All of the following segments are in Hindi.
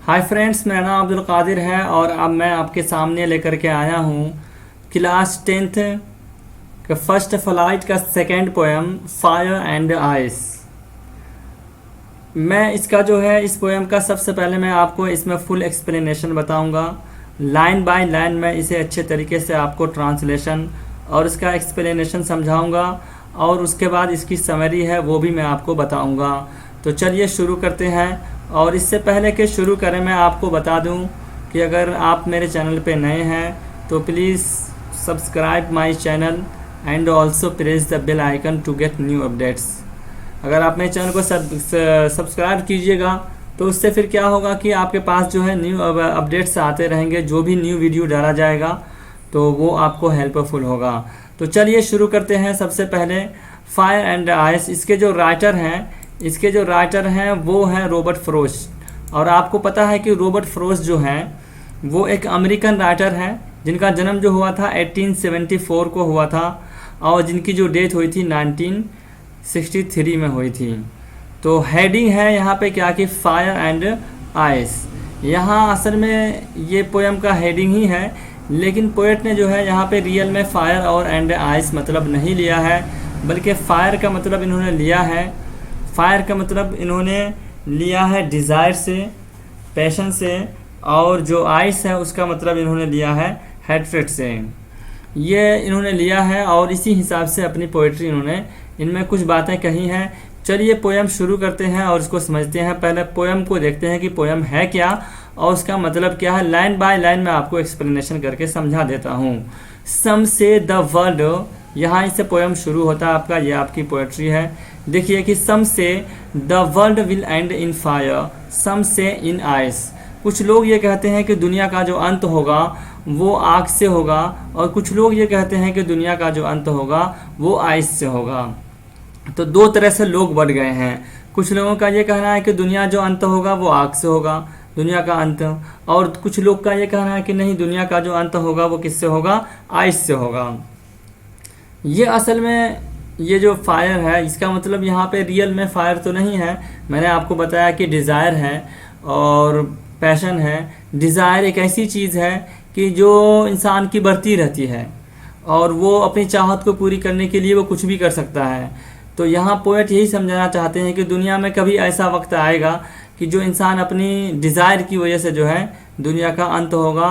हाय फ्रेंड्स, मेरा नाम अब्दुल कादिर है और अब मैं आपके सामने लेकर के आया हूँ क्लास 10th का फर्स्ट फ्लाइट का second poem fire and ice. मैं इसका जो है इस पोएम का सबसे पहले मैं आपको इसमें फुल एक्सप्लेनेशन बताऊंगा। लाइन बाय लाइन मैं इसे अच्छे तरीके से आपको ट्रांसलेशन और इसका एक्सप्लेनेशन समझाऊंगा और उसके बाद इसकी समरी है वो भी मैं आपको बताऊंगा। तो चलिए शुरू करते हैं। और इससे पहले कि शुरू करें मैं आपको बता दूं कि अगर आप मेरे चैनल पे नए हैं तो please subscribe my channel and also press the bell icon to get new updates. अगर आप मेरे चैनल को सब्सक्राइब कीजिएगा तो उससे फिर क्या होगा कि आपके पास जो है न्यू अपडेट्स आते रहेंगे, जो भी न्यू वीडियो डाला जाएगा तो वो आपको हेल्पफुल होगा। तो चलिए शुरू करते हैं। सबसे पहले फायर एंड आइस, इसके जो राइटर हैं वो हैं रॉबर्ट फ्रॉस्ट। और आपको पता है कि रॉबर्ट फ्रॉस्ट जो हैं वो एक अमेरिकन राइटर हैं जिनका जन्म जो हुआ था 1874 को हुआ था और जिनकी जो डेथ हुई थी 1963 में हुई थी। तो हेडिंग है यहाँ पे क्या कि फायर एंड आइस। यहाँ असल में ये पोएम का हेडिंग ही है, लेकिन पोएट ने जो है यहाँ पे रियल में फायर और एंड आइस मतलब नहीं लिया है, बल्कि फायर का मतलब इन्होंने लिया है डिज़ायर से, पैशन से, और जो आइस है उसका मतलब इन्होंने लिया है हेट्रेड से। ये इन्होंने लिया है और इसी हिसाब से अपनी पोइट्री इन्होंने इनमें कुछ बातें कही हैं। चलिए पोएम शुरू करते हैं और इसको समझते हैं। पहले पोएम को देखते हैं कि पोएम है क्या और उसका मतलब क्या है। लाइन बाय लाइन मैं आपको एक्सप्लेनेशन करके समझा देता हूँ। सम से द वर्ल्ड, यहाँ इससे पोएम शुरू होता है आपका, ये आपकी पोएट्री है। देखिए कि some say the world will end in fire, some say in ice. कुछ लोग ये कहते हैं कि दुनिया का जो अंत होगा वो आग से होगा, और कुछ लोग ये कहते हैं कि दुनिया का जो अंत होगा वो आइस से होगा। तो दो तरह से लोग बढ़ गए हैं। कुछ लोगों का ये कहना है कि दुनिया जो अंत होगा वो आग से होगा, दुनिया का अंत, और कुछ लोग का ये कहना है कि नहीं, दुनिया का जो अंत होगा वो किससे होगा, आइस से होगा। ये असल में ये जो फायर है इसका मतलब यहाँ पे रियल में फायर तो नहीं है। मैंने आपको बताया कि डिज़ायर है और पैशन है। डिज़ायर एक ऐसी चीज़ है कि जो इंसान की बढ़ती रहती है और वो अपनी चाहत को पूरी करने के लिए वो कुछ भी कर सकता है। तो यहाँ पोएट यही समझाना चाहते हैं कि दुनिया में कभी ऐसा वक्त आएगा कि जो इंसान अपनी डिज़ायर की वजह से जो है दुनिया का अंत होगा।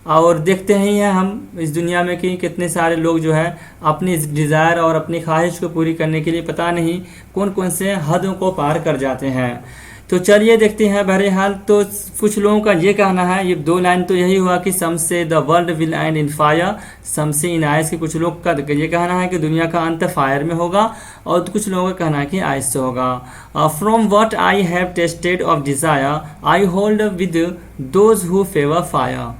और देखते ही हैं हम इस दुनिया में कि कितने सारे लोग जो है अपनी डिज़ायर और अपनी ख्वाहिश को पूरी करने के लिए पता नहीं कौन कौन से हदों को पार कर जाते हैं। तो चलिए देखते हैं। बहरहाल तो कुछ लोगों का ये कहना है, ये दो लाइन तो यही हुआ कि some say the world will end in fire, some say in ice. के कुछ लोग का ये कहना है कि दुनिया का अंत फायर में होगा और कुछ लोगों का कहना है कि आइस से होगा। From what I have tested of desire I hold with those who favour fire.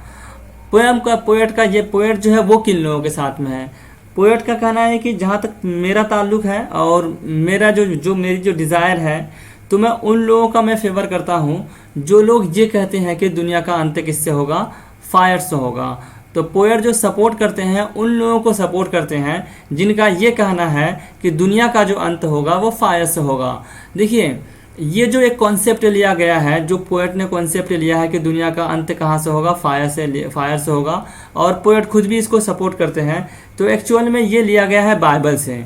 Poet जो है वो किन लोगों के साथ में है। पोएट का कहना है कि जहाँ तक मेरा ताल्लुक़ है और मेरा मेरी जो डिज़ायर है, तो मैं उन लोगों का मैं फेवर करता हूँ जो लोग ये कहते हैं कि दुनिया का अंत किससे होगा, फायर से होगा। तो पोएट जो सपोर्ट करते हैं उन लोगों को सपोर्ट करते हैं जिनका ये कहना है कि दुनिया का जो अंत होगा वो फायर से होगा। देखिए ये जो एक कॉन्सेप्ट लिया गया है, जो पोएट ने कॉन्सेप्ट लिया है कि दुनिया का अंत कहाँ से होगा, फायर से होगा, और पोएट खुद भी इसको सपोर्ट करते हैं। तो एक्चुअल में ये लिया गया है बाइबल से।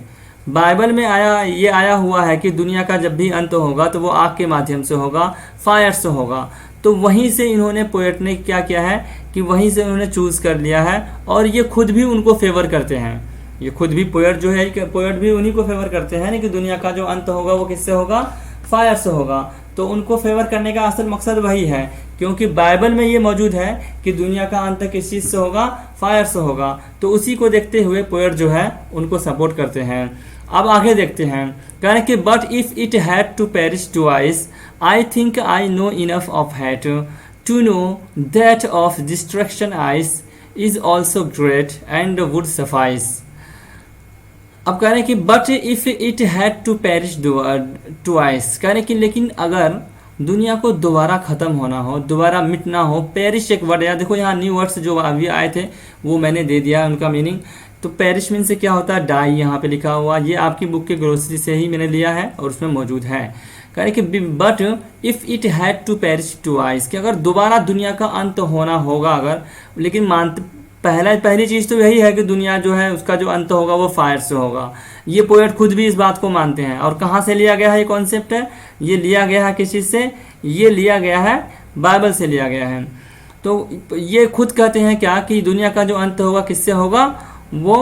बाइबल में आया हुआ है कि दुनिया का जब भी अंत होगा तो वो आग के माध्यम से होगा, फायर से होगा। तो वहीं से इन्होंने पोएट ने क्या किया है कि वहीं से उन्होंने चूज़ कर लिया है और ये खुद भी उनको फेवर करते हैं। ये खुद भी पोएट जो है, पोएट भी उन्हीं को फेवर करते हैं ना कि दुनिया का जो अंत होगा वो किससे होगा, फायर से होगा। तो उनको फेवर करने का असल मकसद वही है, क्योंकि बाइबल में ये मौजूद है कि दुनिया का अंत किस चीज़ से होगा, फायर से होगा। तो उसी को देखते हुए पोएट जो है उनको सपोर्ट करते हैं। अब आगे देखते हैं। कह रहे कि but if it had to perish twice I think I know enough of hate to know that of destruction ice is also great and would suffice. अब कह रहे हैं कि but if it had to perish twice, कह रहे हैं कि लेकिन अगर दुनिया को दोबारा ख़त्म होना हो, दोबारा मिटना हो। पेरिश एक वर्ड है, देखो यहाँ न्यू वर्ड्स जो अभी आए थे वो मैंने दे दिया उनका मीनिंग। तो पेरिश मीन से क्या होता है, डाई, यहाँ पे लिखा हुआ। ये आपकी बुक के ग्रोसरी से ही मैंने लिया है और उसमें मौजूद है। कह रहे कि but if it had to perish twice, कि अगर दोबारा दुनिया का अंत होना होगा अगर, लेकिन पहली चीज़ तो यही है कि दुनिया जो है उसका जो अंत होगा वो फायर से होगा। ये पोएट खुद भी इस बात को मानते हैं। और कहाँ से लिया गया है ये कॉन्सेप्ट है? ये लिया गया है किस चीज़ से? ये लिया गया है बाइबल से लिया गया है। तो ये खुद कहते हैं क्या कि दुनिया का जो अंत होगा किससे होगा? वो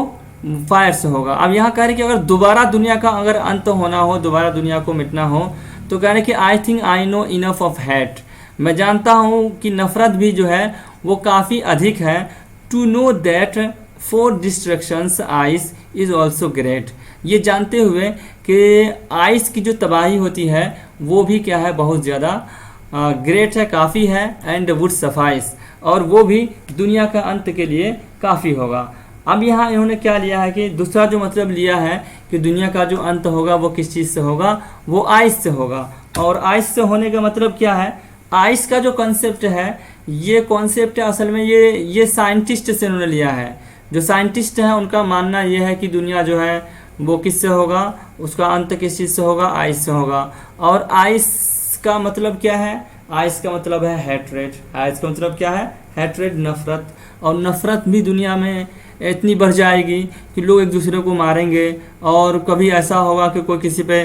फायर से होगा। अब यहाँ कह रहे कि अगर दोबारा दुनिया का अगर अंत होना हो, दोबारा दुनिया को मिटना हो, तो कह रहे कि आई think I know enough of hate, मैं जानता हूँ कि नफ़रत भी जो है वो काफ़ी अधिक है। To know that for destructions ice is also great, ये जानते हुए कि आइस की जो तबाही होती है वो भी क्या है? बहुत ज़्यादा ग्रेट है, काफ़ी है। एंड वुड सफाइस, और वो भी दुनिया का अंत के लिए काफ़ी होगा। अब यहाँ इन्होंने क्या लिया है कि दूसरा जो मतलब लिया है कि दुनिया का जो अंत होगा वो किस चीज़ से होगा? वो आइस से होगा। और आइस से होने का मतलब क्या है? आइस का जो कॉन्सेप्ट है, ये कॉन्सेप्ट है असल में ये साइंटिस्ट से उन्होंने लिया है। जो साइंटिस्ट हैं उनका मानना ये है कि दुनिया जो है वो किससे होगा? उसका अंत किस चीज़ से होगा? आइस से होगा। और आइस का मतलब क्या है? आइस का मतलब है हैट्रेड। आइस का मतलब क्या है? हैट्रेड, नफ़रत। और नफ़रत भी दुनिया में इतनी बढ़ जाएगी कि लोग एक दूसरे को मारेंगे, और कभी ऐसा होगा कि कोई किसी पे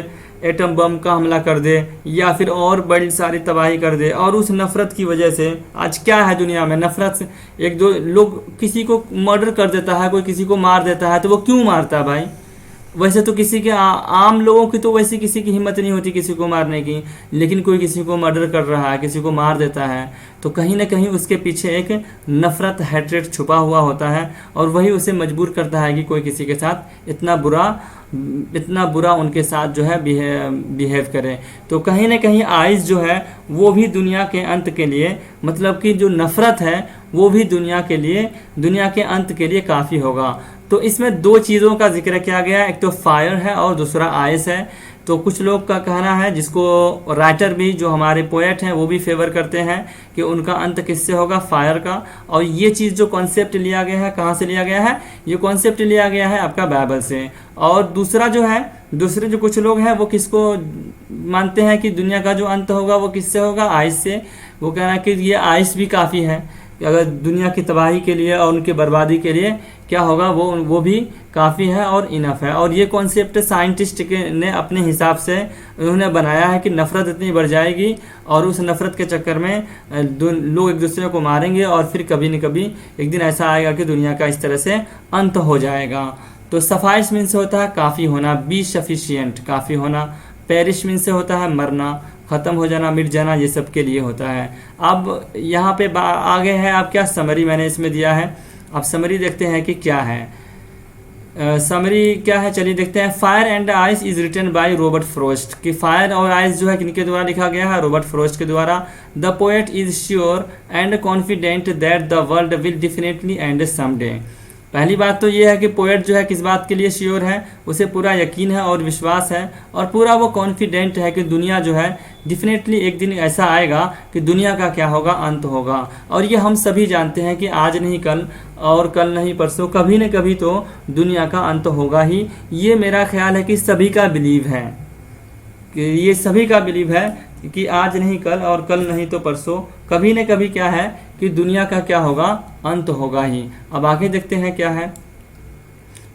एटम बम का हमला कर दे या फिर और बड़ी सारी तबाही कर दे। और उस नफ़रत की वजह से आज क्या है दुनिया में? नफ़रत से एक दो लोग किसी को मर्डर कर देता है, कोई किसी को मार देता है, तो वो क्यों मारता है भाई? वैसे तो किसी के आम लोगों की तो वैसे किसी की हिम्मत नहीं होती किसी को मारने की, लेकिन कोई किसी को मर्डर कर रहा है, किसी को मार देता है, तो कहीं ना कहीं उसके पीछे एक नफ़रत, हैट्रेड छुपा हुआ होता है, और वही उसे मजबूर करता है कि कोई किसी के साथ इतना बुरा उनके साथ जो है बिहेव करे। तो कहीं ना कहीं आइस जो है वो भी दुनिया के अंत के लिए, मतलब कि जो नफ़रत है वो भी दुनिया के अंत के लिए काफ़ी होगा। तो इसमें दो चीज़ों का जिक्र किया गया है, एक तो फायर है और दूसरा आइस है। तो कुछ लोग का कहना है, जिसको राइटर भी जो हमारे पोएट हैं वो भी फेवर करते हैं कि उनका अंत किससे होगा? फायर का। और ये चीज़ जो कॉन्सेप्ट लिया गया है, कहाँ से लिया गया है? ये कॉन्सेप्ट लिया गया है आपका बाइबल से। और दूसरे जो कुछ लोग हैं वो किसको मानते हैं कि दुनिया का जो अंत होगा वो किससे होगा? आइस से। वो कह रहा है कि ये आइस भी काफ़ी है, अगर दुनिया की तबाही के लिए और उनकी बर्बादी के लिए क्या होगा, वो भी काफ़ी है और इनफ है। और ये कॉन्सेप्ट साइंटिस्ट ने अपने हिसाब से उन्होंने बनाया है कि नफ़रत इतनी बढ़ जाएगी और उस नफ़रत के चक्कर में लोग एक दूसरे को मारेंगे, और फिर कभी न कभी एक दिन ऐसा आएगा कि दुनिया का इस तरह से अंत हो जाएगा। तो सफाइस मीन से होता है काफ़ी होना, बी सफिशिएंट काफ़ी होना। पेरिश मीन से होता है मरना, ख़त्म हो जाना, मिट जाना, ये सब के लिए होता है। अब यहाँ पे आगे है आप क्या समरी मैंने इसमें दिया है। अब समरी देखते हैं कि क्या है। समरी क्या है, चलिए देखते हैं। Fire and ice is written by Robert Frost, कि फायर और आइस जो है किनके द्वारा लिखा गया है? रॉबर्ट फ्रॉस्ट के द्वारा। The poet is sure and confident that the world will definitely and someday. पहली बात तो ये है कि पोएट जो है किस बात के लिए श्योर है? उसे पूरा यकीन है और विश्वास है, और पूरा वो कॉन्फिडेंट है कि दुनिया जो है डेफिनेटली एक दिन ऐसा आएगा कि दुनिया का क्या होगा? अंत होगा। और ये हम सभी जानते हैं कि आज नहीं कल और कल नहीं परसों, कभी न कभी तो दुनिया का अंत होगा ही। ये मेरा ख्याल है कि सभी का बिलीव है, कि ये सभी का बिलीव है कि आज नहीं कल और कल नहीं तो परसों, कभी न कभी क्या है कि दुनिया का क्या होगा? अंत होगा ही। अब आगे देखते हैं क्या है।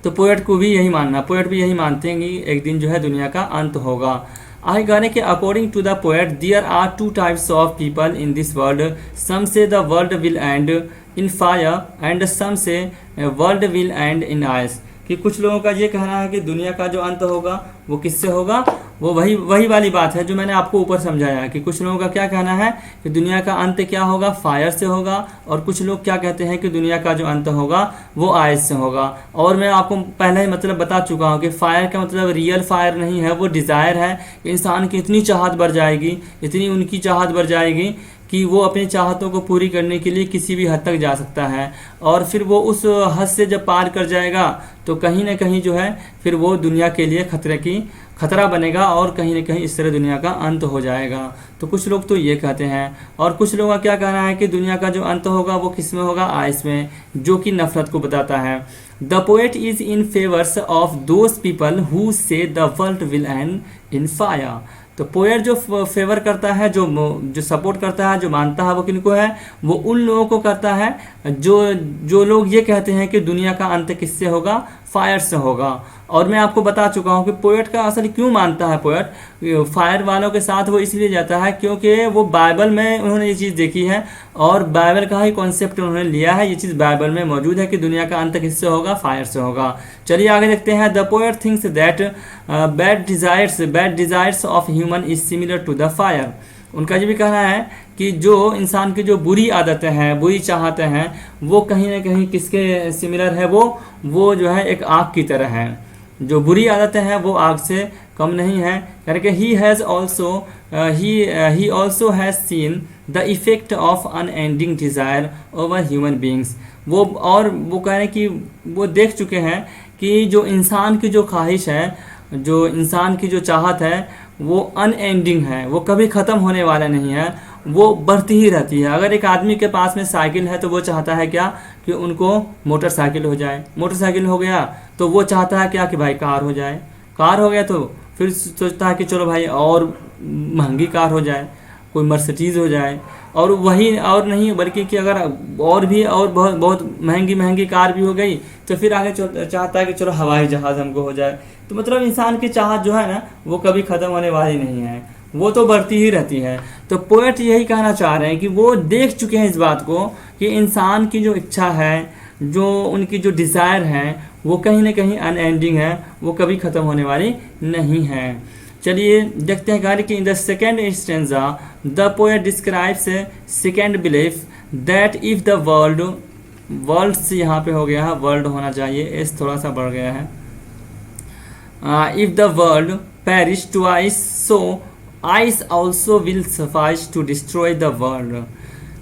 तो पोएट को भी यही मानना, पोएट भी यही मानते हैं कि एक दिन जो है दुनिया का अंत होगा। आगे गाने के according to the poet there are two types of people in this world, some say the world will end in fire and some say world will end in ice. कि कुछ लोगों का ये कहना है कि दुनिया का जो अंत होगा वो किससे होगा? वो वही वाली बात है जो मैंने आपको ऊपर समझाया कि कुछ लोगों का क्या कहना है कि दुनिया का अंत क्या होगा? फायर से होगा। और कुछ लोग क्या कहते हैं कि दुनिया का जो अंत होगा वो आइस से होगा। और मैं आपको पहले ही मतलब बता चुका हूँ कि फायर का मतलब रियल फायर नहीं है, वो डिज़ायर है। इंसान की इतनी चाहत बढ़ जाएगी, इतनी उनकी चाहत बढ़ जाएगी कि वो अपनी चाहतों को पूरी करने के लिए किसी भी हद तक जा सकता है। और फिर वो उस हद से जब पार कर जाएगा तो कहीं ना कहीं जो है फिर वो दुनिया के लिए खतरा बनेगा, और कहीं ना कहीं इस तरह दुनिया का अंत हो जाएगा। तो कुछ लोग तो ये कहते हैं। और कुछ लोगों का क्या कहना है कि दुनिया का जो अंत होगा वो किस में होगा? आइस में, जो कि नफरत को बताता है। The poet is in favours of those people who say the world will end in fire. तो पोएट जो फेवर करता है, जो सपोर्ट करता है, जो मानता है, वो किनको है? वो उन लोगों को करता है जो लोग ये कहते हैं कि दुनिया का अंत किससे होगा? फायर से होगा। और मैं आपको बता चुका हूँ कि पोएट का असल क्यों मानता है पोएट फायर वालों के साथ, वो इसलिए जाता है क्योंकि वो बाइबल में उन्होंने ये चीज़ देखी है और बाइबल का ही कॉन्सेप्ट उन्होंने लिया है। ये चीज़ बाइबल में मौजूद है कि दुनिया का अंत किससे होगा? फायर से होगा। चलिए आगे देखते हैं। The poet thinks that bad desires of human is similar to the fire. उनका ये भी कहना है कि जो इंसान की जो बुरी आदतें हैं, बुरी चाहतें हैं, वो कहीं ना कहीं किसके सिमिलर है? वो जो है एक आग की तरह है। जो बुरी आदतें हैं वो आग से कम नहीं है, करके he also has seen the effect of unending desire over human beings. वो कह रहे हैं कि वो देख चुके हैं कि जो इंसान की जो ख्वाहिश है, जो इंसान की जो चाहत है, वो अनएंडिंग है, वो कभी ख़त्म होने वाला नहीं है, वो बढ़ती ही रहती है। अगर एक आदमी के पास में साइकिल है तो वो चाहता है क्या? कि उनको मोटरसाइकिल हो जाए। मोटरसाइकिल हो गया तो वो चाहता है क्या? कि भाई कार हो जाए। कार हो गया तो फिर सोचता है कि चलो भाई और महंगी कार हो जाए, कोई मर्सिडीज़ हो जाए। और वही और नहीं बल्कि कि अगर और भी और बहुत महंगी कार भी हो गई तो फिर आगे चाहता है कि चलो हवाई जहाज़ हमको हो जाए। तो मतलब इंसान की चाहत जो है ना, वो कभी ख़त्म होने वाली नहीं है, वो तो बढ़ती ही रहती है। तो पोएट यही कहना चाह रहे हैं कि वो देख चुके हैं इस बात को कि इंसान की जो इच्छा है, जो उनकी जो डिज़ायर है, वो कहीं ना कहीं अनएंडिंग है, वो कभी ख़त्म होने वाली नहीं है। चलिए देखते हैं कार्य कि in the second stanza the poet describes second belief that if the world से यहाँ पे हो गया है, वर्ल्ड होना चाहिए, एस थोड़ा सा बढ़ गया है। If the world perish twice so ice also will suffice to destroy the world.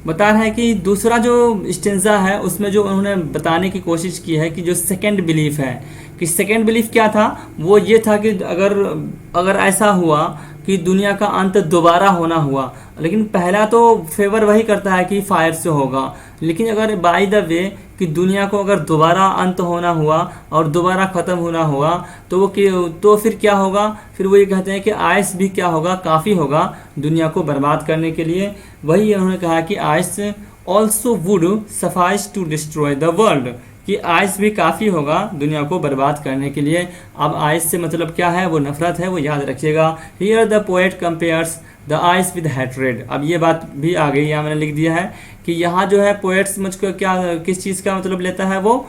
बता रहा है कि दूसरा जो स्टेंजा है उसमें जो उन्होंने बताने की कोशिश की है कि जो सेकेंड बिलीफ है, कि सेकेंड बिलीफ क्या था? वो ये था कि अगर ऐसा हुआ कि दुनिया का अंत दोबारा होना हुआ, लेकिन पहला तो फेवर वही करता है कि फायर से होगा, लेकिन अगर बाय द वे कि दुनिया को अगर दोबारा अंत होना हुआ और दोबारा ख़त्म होना हुआ तो फिर क्या होगा? फिर वो ये कहते हैं कि आइस भी क्या होगा? काफ़ी होगा दुनिया को बर्बाद करने के लिए। वही उन्होंने कहा कि ice also would suffice to destroy the world, कि आइस भी काफ़ी होगा दुनिया को बर्बाद करने के लिए। अब आइस से मतलब क्या है? वो नफरत है, वो याद रखिएगा। Here the poet compares the ice with hatred. अब ये बात भी आ गई, यहाँ मैंने लिख दिया है कि यहाँ जो है पोएट्स मुझको किस चीज़ का मतलब लेता है? वो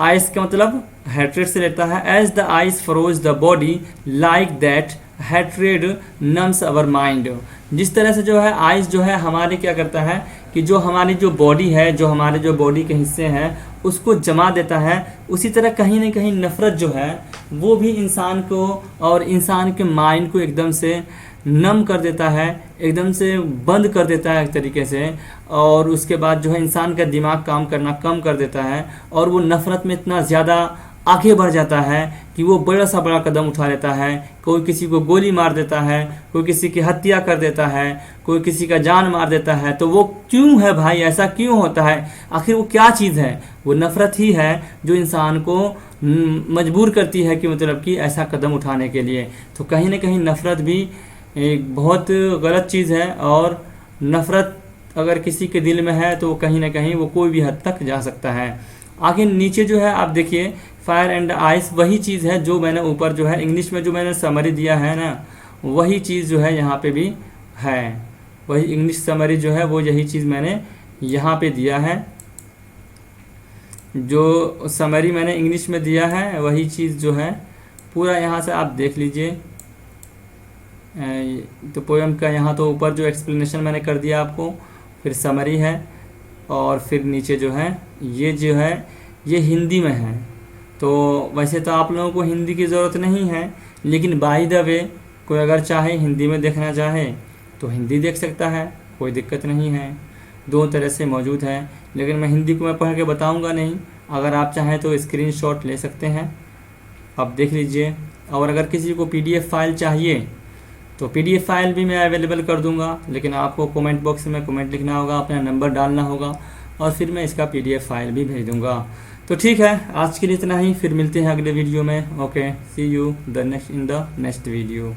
आइस का मतलब हैट्रेड से लेता है। As the ice froze the body like that hatred numbs our mind. जिस तरह से जो है आइस जो है हमारे क्या करता है कि जो हमारी जो बॉडी है, जो हमारे जो बॉडी के हिस्से हैं उसको जमा देता है, उसी तरह कहीं ना कहीं नफ़रत जो है वो भी इंसान को और इंसान के माइंड को एकदम से नम कर देता है, एकदम से बंद कर देता है एक तरीके से। और उसके बाद जो है इंसान का दिमाग काम करना कम कर देता है और वो नफ़रत में इतना ज़्यादा आगे बढ़ जाता है कि वो बड़ा सा बड़ा कदम उठा लेता है। कोई किसी को गोली मार देता है, कोई किसी की हत्या कर देता है, कोई किसी का जान मार देता है। तो वो क्यों है भाई? ऐसा क्यों होता है? आखिर वो क्या चीज़ है? वो नफ़रत ही है जो इंसान को मजबूर करती है कि मतलब कि ऐसा कदम उठाने के लिए। तो कहीं ना कहीं नफ़रत भी एक बहुत गलत चीज़ है, और नफ़रत अगर किसी के दिल में है तो कहीं ना कहीं वो कोई भी हद तक जा सकता है। आगे नीचे जो है आप देखिए फायर एंड आइस, वही चीज़ है जो मैंने ऊपर जो है इंग्लिश में जो मैंने समरी दिया है ना, वही चीज़ जो है यहाँ पे भी है। वही इंग्लिश समरी जो है वो यही चीज़ मैंने यहाँ पे दिया है। जो समरी मैंने इंग्लिश में दिया है वही चीज़ जो है पूरा यहाँ से आप देख लीजिए। तो पोएम का यहाँ तो ऊपर जो एक्सप्लेनेशन मैंने कर दिया आपको, फिर समरी है, और फिर नीचे जो है ये जो है ये हिंदी में है। तो वैसे तो आप लोगों को हिंदी की ज़रूरत नहीं है, लेकिन बाय द वे कोई अगर चाहे हिंदी में देखना चाहे तो हिंदी देख सकता है, कोई दिक्कत नहीं है। दो तरह से मौजूद है, लेकिन मैं हिंदी को मैं पढ़ के बताऊंगा नहीं। अगर आप चाहें तो स्क्रीनशॉट ले सकते हैं, आप देख लीजिए। और अगर किसी को PDF फाइल चाहिए तो PDF फाइल भी मैं अवेलेबल कर दूंगा, लेकिन आपको कमेंट बॉक्स में कमेंट लिखना होगा, अपना नंबर डालना होगा, और फिर मैं इसका PDF फाइल भी भेज दूंगा। तो ठीक है, आज के लिए इतना ही, फिर मिलते हैं अगले वीडियो में। Okay, see you in the next video.